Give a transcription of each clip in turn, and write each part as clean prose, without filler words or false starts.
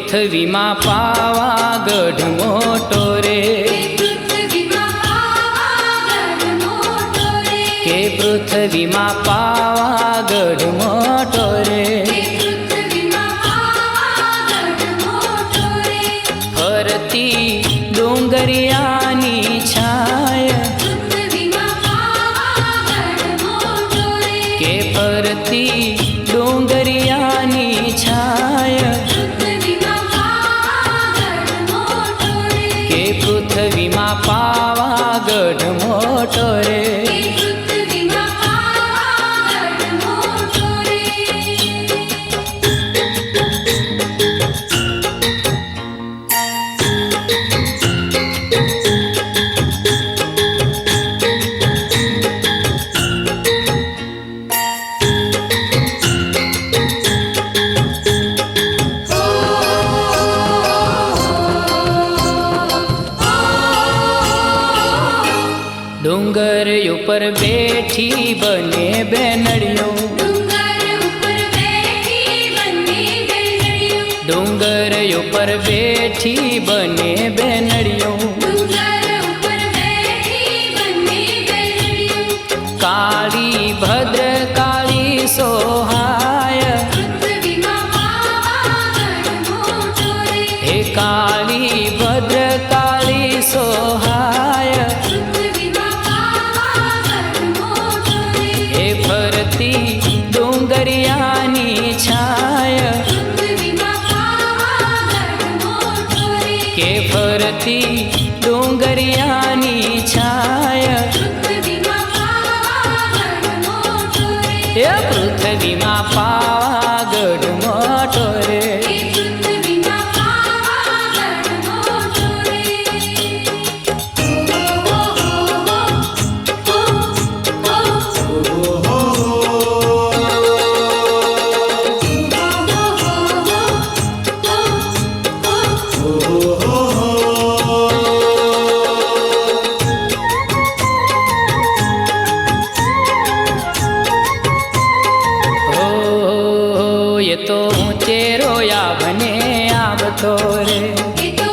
પૃથ્વીમાં પાવાગઢ મોટો રે, કે પૃથ્વીમાં પાવાગઢ મોટો રે, ફરતી ડુંગરિયાની છાય, કે ફરતી ડુંગરિયાની છાય, કે પૃથ્વીમાં પાવાગઢ મોટો રે. ડુંગર ઉપર બેઠી બને બેનડીઓ, ડુંગર ઉપર બેઠી બને બેનડીઓ, કાળી ભદ્ર કાળી સોહાય, હે કાળી ભદ્ર કાળી સોહાય, ડુંગરિયાની છાય, કે ફરતી ડુંગરિયાની છાય, એ પૃથ્વીમાં પાવાગઢ મોટો રે. ये तो ऊंचे रोया बने आवतो रे, ये तो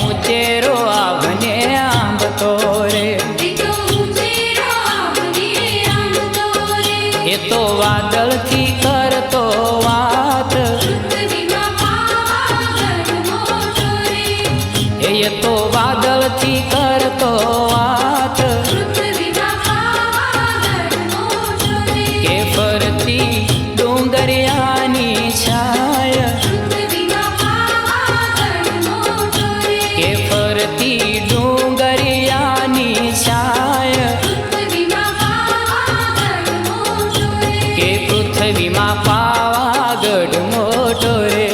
ऊंचे रोया बने आवतो रे, ये तो वादळ थी करतो वात, ये तो वादळ थी करतो वात, के फरती डुंगरियानी छाय, के फरती डुंगरियानी छाय, के पृथ्वीમાં પાવાગઢ મોટો રે.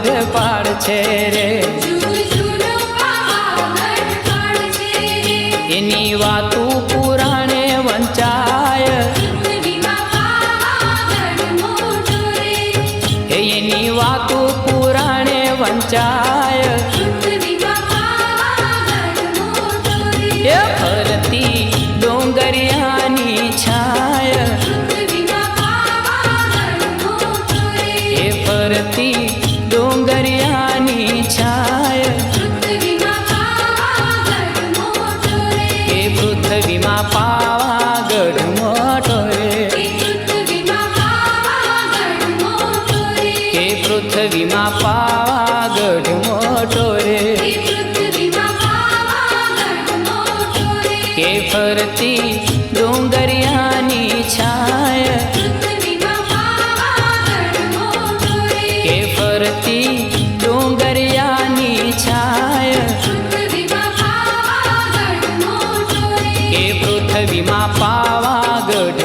પાવાગઢ પાડ છે રે, એની વાતું પુરાણે વંચાય, એની વાતું પુરાણે વંચાય, એ ફરતી ડોંગરિયાની છાય, એ ફરતી ડોંગરિયાની છાય, એ પૃથ્વીમાં પાવાગઢ મોટો રે, એ પૃથ્વીમાં પાવાગઢ મોટો રે, કે ફરતી ડોંગરિયાની છાય, કે ફરતી ડોંગરિયાની છાય, કે પૃથ્વીમાં પાવાગઢ